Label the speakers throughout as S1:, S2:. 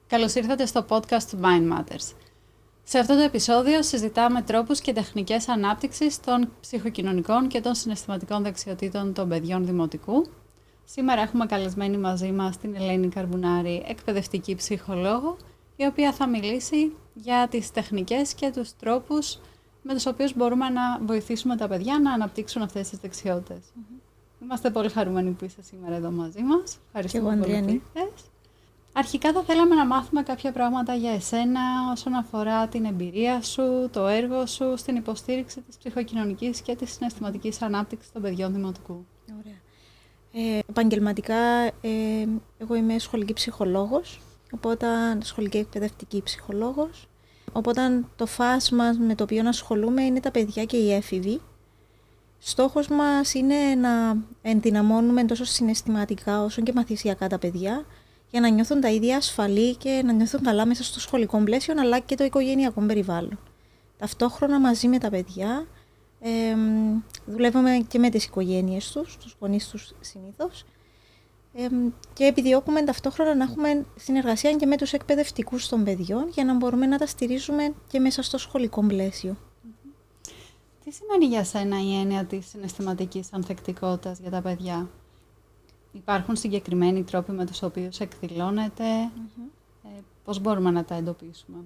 S1: Καλώς ήρθατε στο podcast του Mind Matters. Σε αυτό το επεισόδιο συζητάμε τρόπους και τεχνικές ανάπτυξης των ψυχοκοινωνικών και των συναισθηματικών δεξιοτήτων των παιδιών δημοτικού. Σήμερα έχουμε καλεσμένη μαζί μας την Ελένη Καρμπουνάρη, εκπαιδευτική ψυχολόγο, η οποία θα μιλήσει για τις τεχνικές και τους τρόπους με τους οποίους μπορούμε να βοηθήσουμε τα παιδιά να αναπτύξουν αυτές τις δεξιότητες. Είμαστε πολύ χαρούμενοι που είστε σήμερα εδώ μαζί μας. Ευχαριστούμε πολύ που ήρθες. Αρχικά θα θέλαμε να μάθουμε κάποια πράγματα για εσένα όσον αφορά την εμπειρία σου, το έργο σου στην υποστήριξη της ψυχοκοινωνικής και της συναισθηματικής ανάπτυξης των παιδιών δημοτικού.
S2: Ωραία. Επαγγελματικά, εγώ είμαι σχολική ψυχολόγος, οπότε σχολική εκπαιδευτική ψυχολόγος. Οπότε το φάσμα με το οποίο ασχολούμαι είναι τα παιδιά και οι έφηβοι. Στόχος μας είναι να ενδυναμώνουμε τόσο συναισθηματικά όσο και μαθησιακά τα παιδιά, για να νιώθουν τα ίδια ασφαλή και να νιώθουν καλά μέσα στο σχολικό πλαίσιο, αλλά και το οικογενειακό περιβάλλον. Ταυτόχρονα μαζί με τα παιδιά δουλεύουμε και με τις οικογένειες τους γονείς τους συνήθως, και επιδιώκουμε ταυτόχρονα να έχουμε συνεργασία και με τους εκπαιδευτικούς των παιδιών για να μπορούμε να τα στηρίζουμε και μέσα στο σχολικό πλαίσιο.
S1: Τι σημαίνει για σένα η έννοια της συναισθηματικής ανθεκτικότητας για τα παιδιά? Υπάρχουν συγκεκριμένοι τρόποι με τους οποίους εκδηλώνεται? Πώς μπορούμε να τα εντοπίσουμε?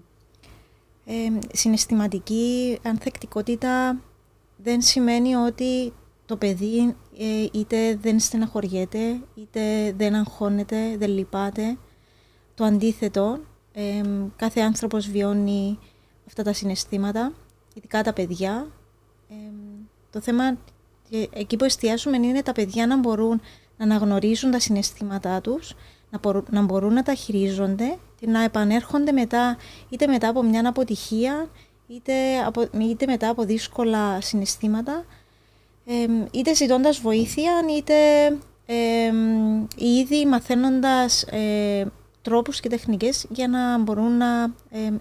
S2: Συναισθηματική ανθεκτικότητα δεν σημαίνει ότι το παιδί είτε δεν στεναχωριέται, είτε δεν αγχώνεται, δεν λυπάται. Το αντίθετο, κάθε άνθρωπος βιώνει αυτά τα συναισθήματα, ειδικά τα παιδιά. Το θέμα εκεί που εστιάσουμε είναι τα παιδιά να μπορούν να αναγνωρίζουν τα συναισθήματά τους, να μπορούν να τα χειρίζονται και να επανέρχονται είτε μετά από μια αποτυχία, είτε μετά από δύσκολα συναισθήματα, είτε ζητώντας βοήθεια, είτε ήδη μαθαίνοντας τρόπους και τεχνικές για να μπορούν να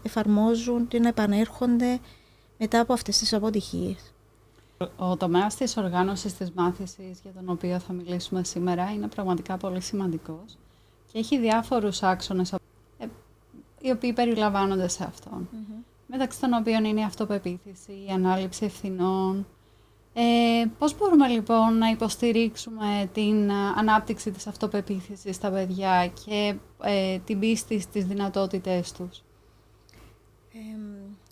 S2: εφαρμόζουν και να επανέρχονται μετά από αυτές τις αποτυχίες.
S1: Ο τομέας της οργάνωσης της μάθησης, για τον οποίο θα μιλήσουμε σήμερα, είναι πραγματικά πολύ σημαντικός και έχει διάφορους άξονες οι οποίοι περιλαμβάνονται σε αυτόν. Μεταξύ των οποίων είναι η αυτοπεποίθηση, η ανάληψη ευθυνών. Πώς μπορούμε λοιπόν να υποστηρίξουμε την ανάπτυξη της αυτοπεποίθησης στα παιδιά και την πίστη στις δυνατότητές τους?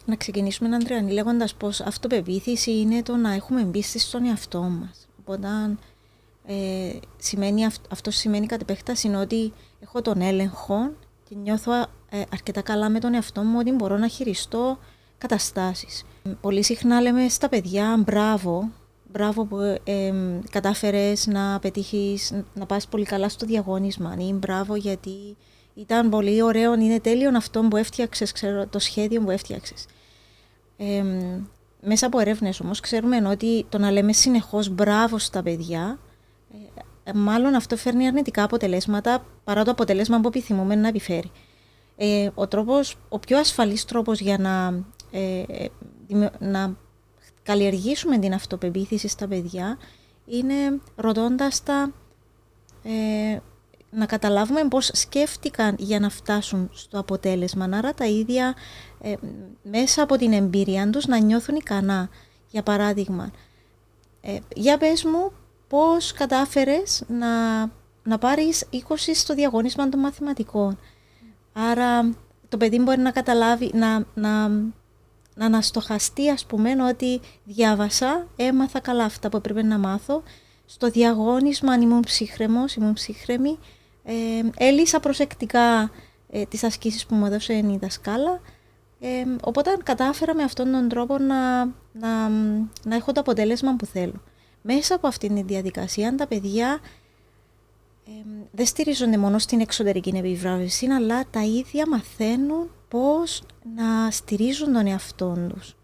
S2: Να ξεκινήσουμε, Αντρεανή, λέγοντας πως αυτοπεποίθηση είναι το να έχουμε πίστη στον εαυτό μας. Οπότε αυτό σημαίνει κατ' επέκταση ότι έχω τον έλεγχο και νιώθω αρκετά καλά με τον εαυτό μου ότι μπορώ να χειριστώ καταστάσεις. Πολύ συχνά λέμε στα παιδιά μπράβο που κατάφερες να πετύχεις, να πας πολύ καλά στο διαγώνισμα, ή μπράβο γιατί ήταν πολύ ωραίο, είναι τέλειο αυτό που έφτιαξες, το σχέδιο που έφτιαξες. Μέσα από έρευνες όμως ξέρουμε ότι το να λέμε συνεχώς μπράβο στα παιδιά, μάλλον αυτό φέρνει αρνητικά αποτελέσματα παρά το αποτέλεσμα που επιθυμούμε να επιφέρει. Ο πιο ασφαλής τρόπος για να καλλιεργήσουμε την αυτοπεποίθηση στα παιδιά είναι ρωτώντας τα να καταλάβουμε πώς σκέφτηκαν για να φτάσουν στο αποτέλεσμα. Άρα τα ίδια μέσα από την εμπειρία τους να νιώθουν ικανά. Για παράδειγμα, για πες μου πώς κατάφερες να πάρεις 20 στο διαγώνισμα των μαθηματικών. Άρα το παιδί μπορεί να καταλάβει, να αναστοχαστεί, ας πούμε, ότι διάβασα, έμαθα καλά αυτά που έπρεπε να μάθω. Στο διαγώνισμα ήμουν ψύχρεμος, ήμουν ψύχρεμη. Έλυσα προσεκτικά τις ασκήσεις που μου έδωσε η δασκάλα. Οπότε κατάφερα με αυτόν τον τρόπο να έχω το αποτέλεσμα που θέλω. Μέσα από αυτήν τη διαδικασία τα παιδιά δεν στηρίζονται μόνο στην εξωτερική επιβράβευση, αλλά τα ίδια μαθαίνουν πώς να στηρίζουν τον εαυτό τους.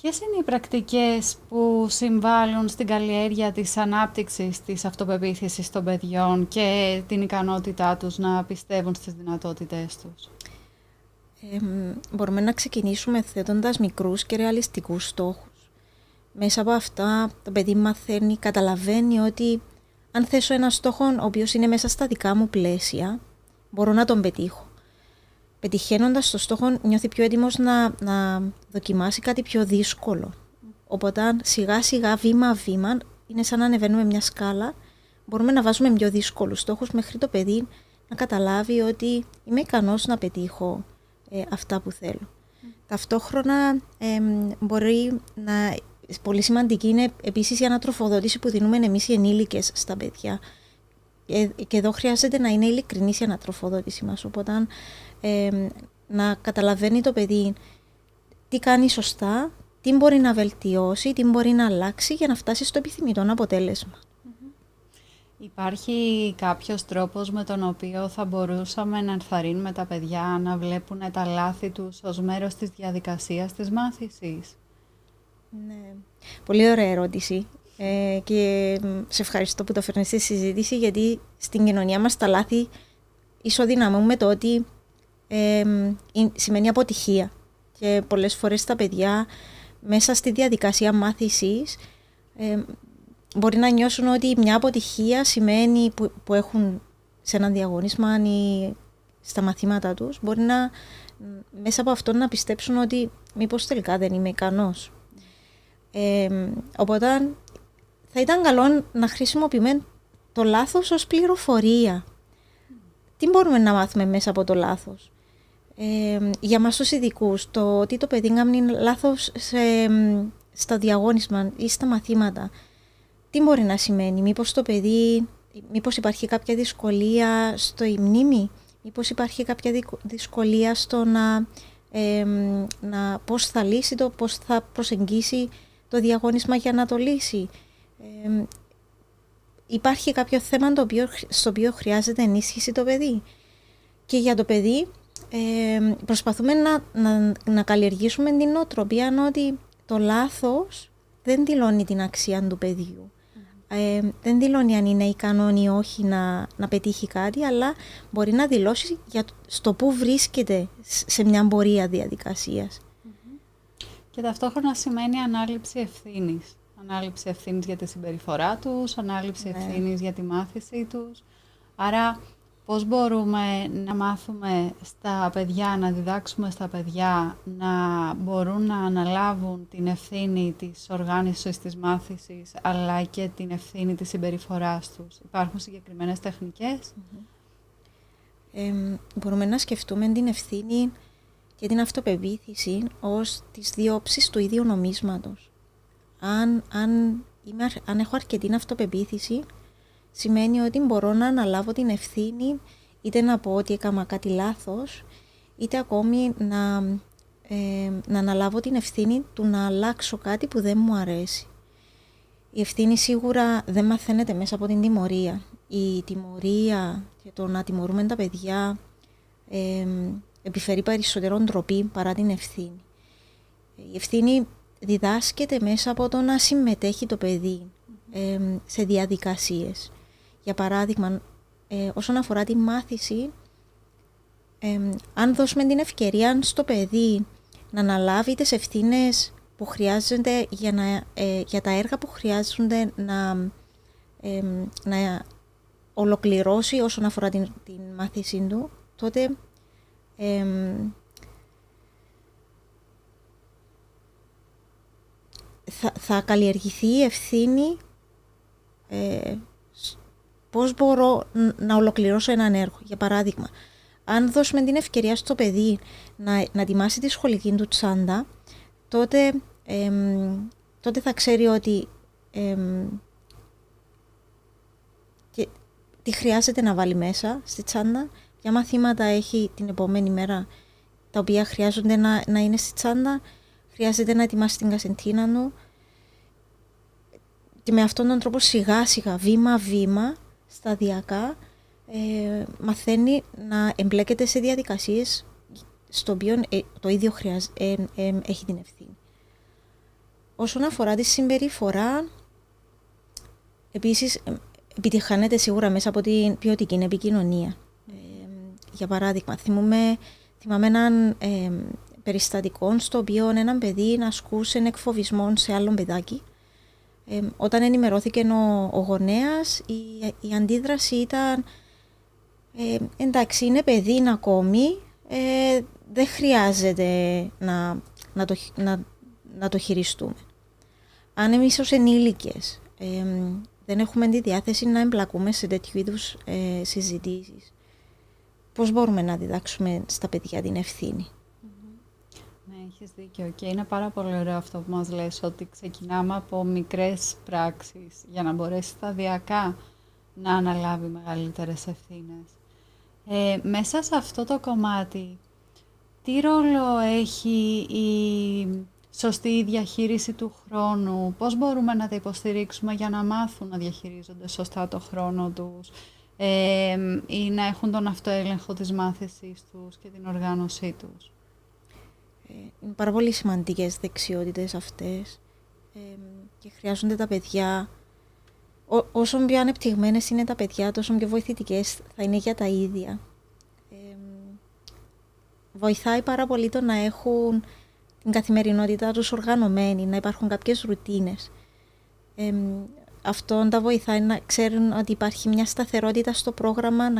S1: Ποιες είναι οι πρακτικές που συμβάλλουν στην καλλιέργεια της ανάπτυξης της αυτοπεποίθησης των παιδιών και την ικανότητά τους να πιστεύουν στις δυνατότητές τους?
S2: Μπορούμε να ξεκινήσουμε θέτοντας μικρούς και ρεαλιστικούς στόχους. Μέσα από αυτά το παιδί μαθαίνει, καταλαβαίνει ότι αν θέσω ένα στόχο ο οποίος είναι μέσα στα δικά μου πλαίσια μπορώ να τον πετύχω. Πετυχαίνοντας το στόχο, νιώθει πιο έτοιμος να δοκιμάσει κάτι πιο δύσκολο. Οπότε σιγά σιγά, βήμα-βήμα, είναι σαν να ανεβαίνουμε μια σκάλα, μπορούμε να βάζουμε πιο δύσκολους στόχους μέχρι το παιδί να καταλάβει ότι είμαι ικανός να πετύχω αυτά που θέλω. Ταυτόχρονα μπορεί να... Πολύ σημαντική είναι επίσης η ανατροφοδότηση που δίνουμε εμείς οι ενήλικες στα παιδιά. Και εδώ χρειάζεται να είναι ειλικρινής η ανατροφοδότηση μας. Οπότε να καταλαβαίνει το παιδί τι κάνει σωστά, τι μπορεί να βελτιώσει, τι μπορεί να αλλάξει για να φτάσει στο επιθυμητό αποτέλεσμα.
S1: Υπάρχει κάποιος τρόπος με τον οποίο θα μπορούσαμε να ενθαρρύνουμε τα παιδιά να βλέπουν τα λάθη τους ως μέρος της διαδικασίας της μάθησης?
S2: Ναι, πολύ ωραία ερώτηση. Και σε ευχαριστώ που το φέρνεις στη συζήτηση, γιατί στην κοινωνία μας τα λάθη ισοδυναμούν με το ότι σημαίνει αποτυχία. Και πολλές φορές τα παιδιά μέσα στη διαδικασία μάθησης μπορεί να νιώσουν ότι μια αποτυχία σημαίνει που έχουν σε ένα διαγωνίσμα ή στα μαθήματα τους, μπορεί μέσα από αυτό να πιστέψουν ότι μήπως τελικά δεν είμαι ικανός. Οπότε θα ήταν καλό να χρησιμοποιούμε το λάθος ως πληροφορία. Τι μπορούμε να μάθουμε μέσα από το λάθος? Για μας τους ειδικούς, το ότι το παιδί κάνει λάθος στα διαγώνισμα ή στα μαθήματα, τι μπορεί να σημαίνει? Μήπως υπάρχει κάποια δυσκολία στο μνήμη, μήπως υπάρχει κάποια δυσκολία στο να πώς θα λύσει πώς θα προσεγγίσει το διαγώνισμα για να το λύσει. Υπάρχει κάποιο θέμα στο οποίο χρειάζεται ενίσχυση το παιδί. Και για το παιδί προσπαθούμε να καλλιεργήσουμε την νοοτροπία ότι το λάθος δεν δηλώνει την αξία του παιδιού. Δεν δηλώνει αν είναι ικανό ή όχι να πετύχει κάτι, αλλά μπορεί να δηλώσει στο πού βρίσκεται σε μια πορεία διαδικασίας.
S1: Και ταυτόχρονα σημαίνει ανάληψη ευθύνης. Ανάληψη ευθύνης για τη συμπεριφορά τους, ανάληψη ευθύνης για τη μάθησή τους. Άρα πώς μπορούμε να μάθουμε στα παιδιά, να διδάξουμε στα παιδιά να μπορούν να αναλάβουν την ευθύνη της οργάνωσης της μάθησης, αλλά και την ευθύνη της συμπεριφοράς τους? Υπάρχουν συγκεκριμένες τεχνικές?
S2: Μπορούμε να σκεφτούμε την ευθύνη και την αυτοπεποίθηση ως τις δύο όψεις του ίδιου νομίσματος. Αν έχω αρκετή αυτοπεποίθηση, σημαίνει ότι μπορώ να αναλάβω την ευθύνη, είτε να πω ότι έκανα κάτι λάθος, είτε ακόμη να αναλάβω την ευθύνη του να αλλάξω κάτι που δεν μου αρέσει. Η ευθύνη σίγουρα δεν μαθαίνεται μέσα από την τιμωρία. Η τιμωρία και το να τιμωρούμε τα παιδιά επιφέρει περισσότερο ντροπή παρά την ευθύνη. Η ευθύνη διδάσκεται μέσα από το να συμμετέχει το παιδί σε διαδικασίες. Για παράδειγμα, όσον αφορά τη μάθηση, αν δώσουμε την ευκαιρία στο παιδί να αναλάβει τις ευθύνες που χρειάζονται για τα έργα που χρειάζονται να ολοκληρώσει όσον αφορά την μάθησή του, τότε θα καλλιεργηθεί η ευθύνη πώς μπορώ να ολοκληρώσω έναν έργο. Για παράδειγμα, αν δώσουμε την ευκαιρία στο παιδί να ετοιμάσει τη σχολική του τσάντα, τότε θα ξέρει ότι τι χρειάζεται να βάλει μέσα στη τσάντα, ποια μαθήματα έχει την επόμενη μέρα τα οποία χρειάζονται να είναι στη τσάντα, χρειάζεται να ετοιμάσει την κασεντίνα του, και με αυτόν τον τρόπο σιγά σιγά, βήμα-βήμα, σταδιακά, μαθαίνει να εμπλέκεται σε διαδικασίες στο οποίο το ίδιο έχει την ευθύνη. Όσον αφορά τη συμπεριφορά, επίσης επιτυχάνεται σίγουρα μέσα από την ποιοτική επικοινωνία. Για παράδειγμα, θυμάμαι έναν περιστατικό στο οποίο έναν παιδί ασκούσε εκφοβισμό σε άλλον παιδάκι. Όταν ενημερώθηκε ο γονέας, η αντίδραση ήταν Εντάξει, είναι παιδί ακόμη, δεν χρειάζεται να το χειριστούμε. Αν εμείς ως ενήλικες δεν έχουμε τη διάθεση να εμπλακούμε σε τέτοιου είδους συζητήσεις, πώς μπορούμε να διδάξουμε στα παιδιά την ευθύνη?
S1: Ναι, έχεις δίκιο και είναι πάρα πολύ ωραίο αυτό που μας λες, ότι ξεκινάμε από μικρές πράξεις για να μπορέσει σταδιακά να αναλάβει μεγαλύτερες ευθύνες. Μέσα σε αυτό το κομμάτι, τι ρόλο έχει η σωστή διαχείριση του χρόνου, πώς μπορούμε να τα υποστηρίξουμε για να μάθουν να διαχειρίζονται σωστά το χρόνο τους ή να έχουν τον αυτοέλεγχο της μάθησης τους και την οργάνωσή τους?
S2: Είναι πάρα πολύ σημαντικές δεξιότητες αυτές και χρειάζονται τα παιδιά. Όσο πιο ανεπτυγμένες είναι τα παιδιά, τόσο πιο βοηθητικές θα είναι για τα ίδια. Βοηθάει πάρα πολύ το να έχουν την καθημερινότητά τους οργανωμένη, να υπάρχουν κάποιες ρουτίνες. Αυτό τα βοηθάει να ξέρουν ότι υπάρχει μια σταθερότητα στο πρόγραμμα,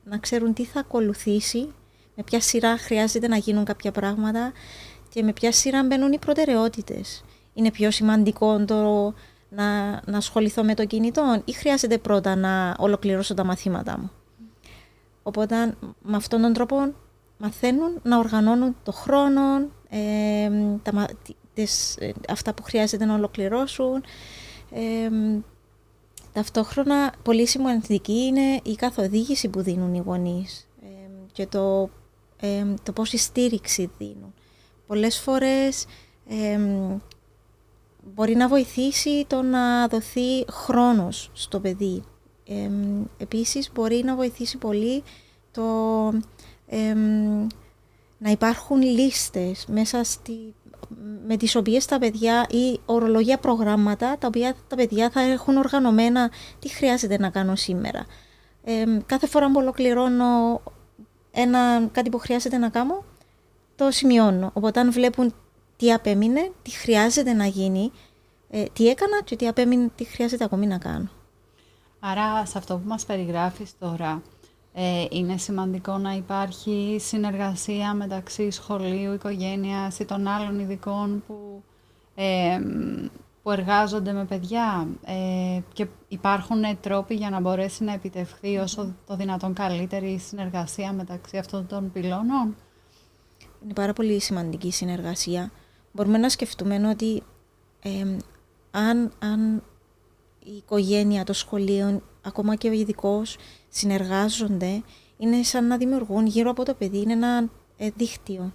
S2: να ξέρουν τι θα ακολουθήσει, με ποια σειρά χρειάζεται να γίνουν κάποια πράγματα και με ποια σειρά μπαίνουν οι προτεραιότητες. Είναι πιο σημαντικό να ασχοληθώ με το κινητό ή χρειάζεται πρώτα να ολοκληρώσω τα μαθήματά μου? Οπότε με αυτόν τον τρόπο μαθαίνουν να οργανώνουν το χρόνο, αυτά που χρειάζεται να ολοκληρώσουν. Ταυτόχρονα πολύ σημαντική είναι η καθοδήγηση που δίνουν οι γονείς και το πόση στήριξη δίνουν. Πολλές φορές μπορεί να βοηθήσει το να δοθεί χρόνος στο παιδί. Επίσης μπορεί να βοηθήσει πολύ το να υπάρχουν λίστες μέσα με τις οποίες τα παιδιά ή ορολογία προγράμματα τα οποία τα παιδιά θα έχουν οργανωμένα τι χρειάζεται να κάνω σήμερα. Κάθε φορά που ολοκληρώνω κάτι που χρειάζεται να κάνω, το σημειώνω. Οπότε αν βλέπουν τι απέμεινε, τι χρειάζεται να γίνει, τι έκανα και τι απέμεινε, τι χρειάζεται ακόμη να κάνω.
S1: Άρα σε αυτό που μας περιγράφεις τώρα, είναι σημαντικό να υπάρχει συνεργασία μεταξύ σχολείου, οικογένειας ή των άλλων ειδικών που εργάζονται με παιδιά και υπάρχουν τρόποι για να μπορέσει να επιτευχθεί όσο το δυνατόν καλύτερη συνεργασία μεταξύ αυτών των πυλώνων?
S2: Είναι πάρα πολύ σημαντική η συνεργασία. Μπορούμε να σκεφτούμε ότι αν η οικογένεια, το σχολείο, ακόμα και ο ειδικός συνεργάζονται, είναι σαν να δημιουργούν γύρω από το παιδί ένα δίκτυο.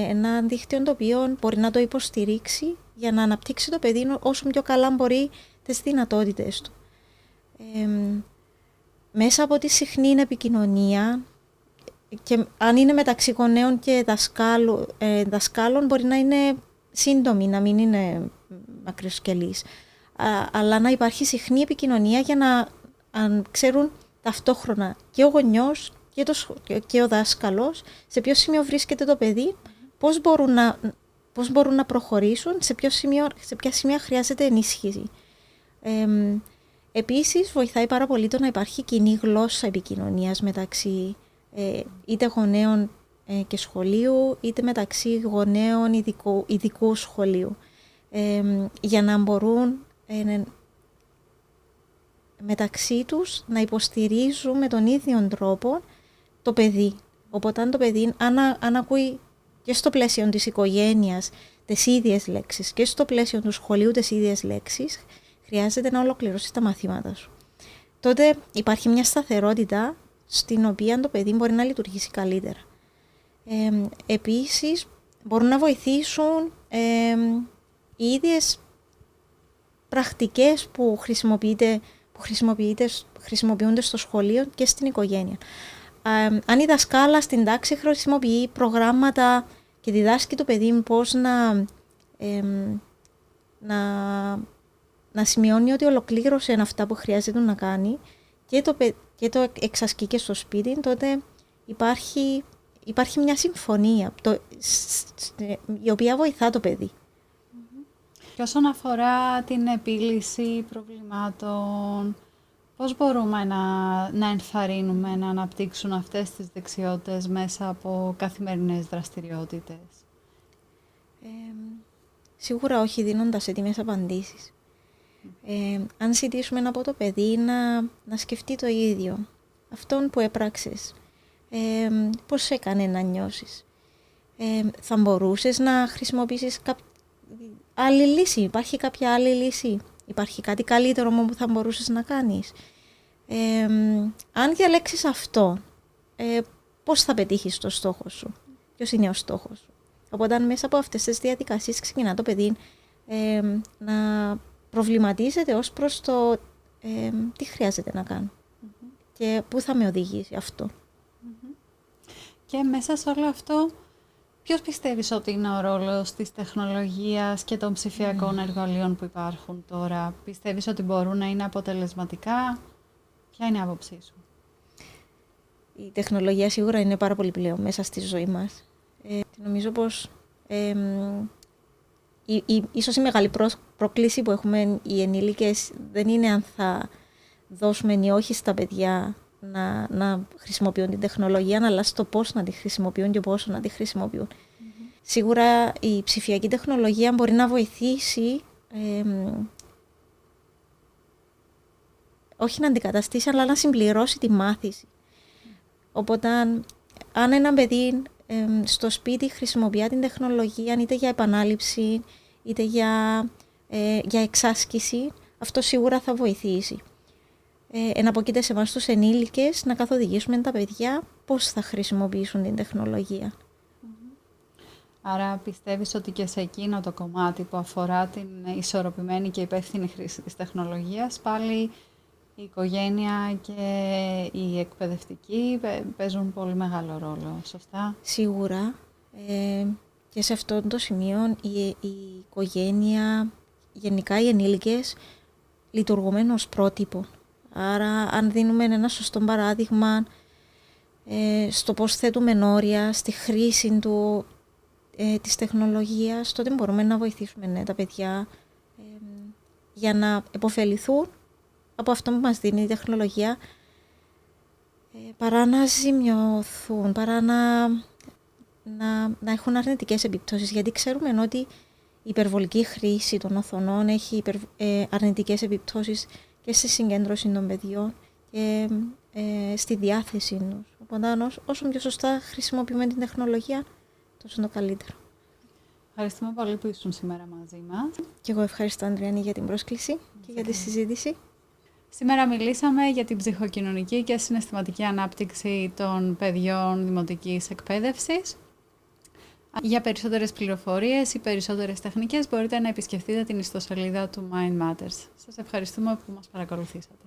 S2: Ένα δίκτυο το οποίο μπορεί να το υποστηρίξει για να αναπτύξει το παιδί όσο πιο καλά μπορεί τις δυνατότητες του. Μέσα από τη συχνή επικοινωνία, και αν είναι μεταξύ γονέων και δασκάλων μπορεί να είναι σύντομη, να μην είναι μακροσκελής. Αλλά να υπάρχει συχνή επικοινωνία για να ξέρουν ταυτόχρονα και ο γονιός και ο δάσκαλος σε ποιο σημείο βρίσκεται το παιδί, πώς μπορούν να προχωρήσουν, σε ποια σημεία χρειάζεται ενίσχυση. Επίσης βοηθάει πάρα πολύ το να υπάρχει κοινή γλώσσα επικοινωνίας μεταξύ είτε γονέων και σχολείου, είτε μεταξύ γονέων ειδικού σχολείου, για να μπορούν μεταξύ τους να υποστηρίζουν με τον ίδιο τρόπο το παιδί. Οπότε αν το παιδί αν ακούει και στο πλαίσιο της οικογένειας τις ίδιες λέξεις και στο πλαίσιο του σχολείου τις ίδιες λέξεις, χρειάζεται να ολοκληρώσει τα μαθήματα σου. Τότε υπάρχει μια σταθερότητα στην οποία το παιδί μπορεί να λειτουργήσει καλύτερα. Επίσης μπορούν να βοηθήσουν οι ίδιες πρακτικές που χρησιμοποιούνται στο σχολείο και στην οικογένεια. Αν η δασκάλα στην τάξη χρησιμοποιεί προγράμματα και διδάσκει το παιδί πώς να σημειώνει ότι ολοκλήρωσε αυτά που χρειάζεται να κάνει και το εξασκεί και στο σπίτι, τότε υπάρχει μια συμφωνία η οποία βοηθά το παιδί.
S1: Και όσον αφορά την επίλυση προβλημάτων Πώς μπορούμε να ενθαρρύνουμε να αναπτύξουν αυτές τις δεξιότητες μέσα από καθημερινές δραστηριότητες?
S2: Σίγουρα όχι δίνοντας έτοιμες απαντήσεις. Αν ζητήσουμε από το παιδί να σκεφτεί το ίδιο, αυτόν που έπραξες, πώς σε έκανε να νιώσεις, θα μπορούσες να χρησιμοποιήσεις άλλη λύση, υπάρχει κάποια άλλη λύση, υπάρχει κάτι καλύτερο που θα μπορούσες να κάνεις. Αν διαλέξεις αυτό, πώς θα πετύχεις το στόχο σου, ποιος είναι ο στόχος σου. Οπότε μέσα από αυτές τις διαδικασίες ξεκινά το παιδί να προβληματίζεται ως προς το τι χρειάζεται να κάνω και πού θα με οδηγήσει αυτό.
S1: Και μέσα σε όλο αυτό, ποιος πιστεύεις ότι είναι ο ρόλος της τεχνολογίας και των ψηφιακών εργαλείων που υπάρχουν τώρα? Πιστεύεις ότι μπορούν να είναι αποτελεσματικά? Ποια είναι η άποψή σου?
S2: Η τεχνολογία σίγουρα είναι πάρα πολύ πλέον μέσα στη ζωή μας. Νομίζω πως ίσως η μεγάλη πρόκληση που έχουμε οι ενήλικες δεν είναι αν θα δώσουμε ή όχι στα παιδιά να χρησιμοποιούν την τεχνολογία, αλλά στο πώς να τη χρησιμοποιούν και πόσο να τη χρησιμοποιούν. Σίγουρα η ψηφιακή τεχνολογία μπορεί να βοηθήσει, όχι να αντικαταστήσει, αλλά να συμπληρώσει τη μάθηση. Οπότε αν ένα παιδί στο σπίτι χρησιμοποιεί την τεχνολογία είτε για επανάληψη, είτε για εξάσκηση, αυτό σίγουρα θα βοηθήσει. Εναποκείται σε εμάς τους ενήλικες να καθοδηγήσουμε τα παιδιά πώς θα χρησιμοποιήσουν την τεχνολογία.
S1: Άρα πιστεύεις ότι και σε εκείνο το κομμάτι που αφορά την ισορροπημένη και υπεύθυνη χρήση της τεχνολογίας, πάλι η οικογένεια και οι εκπαιδευτικοί παίζουν πολύ μεγάλο ρόλο, σωστά?
S2: Σίγουρα. Και σε αυτό το σημείο η οικογένεια, γενικά οι ενήλικες, λειτουργούμε ως πρότυπο. Άρα αν δίνουμε ένα σωστό παράδειγμα στο πώς θέτουμε όρια, στη χρήση της τεχνολογίας, τότε μπορούμε να βοηθήσουμε τα παιδιά για να επωφεληθούν από αυτό που μας δίνει η τεχνολογία, παρά να ζημιωθούν, παρά να έχουν αρνητικές επιπτώσεις. Γιατί ξέρουμε ότι η υπερβολική χρήση των οθονών έχει αρνητικές επιπτώσεις και στη συγκέντρωση των παιδιών και στη διάθεσή τους. Οπότε όσο πιο σωστά χρησιμοποιούμε την τεχνολογία, τόσο το καλύτερο.
S1: Ευχαριστούμε πολύ που ήσουν σήμερα μαζί μας.
S2: Και εγώ ευχαριστώ, Ανδριάννη, για την πρόσκληση και για τη συζήτηση.
S1: Σήμερα μιλήσαμε για την ψυχοκοινωνική και συναισθηματική ανάπτυξη των παιδιών δημοτικής εκπαίδευσης. Για περισσότερες πληροφορίες ή περισσότερες τεχνικές μπορείτε να επισκεφτείτε την ιστοσελίδα του Mind Matters. Σας ευχαριστούμε που μας παρακολουθήσατε.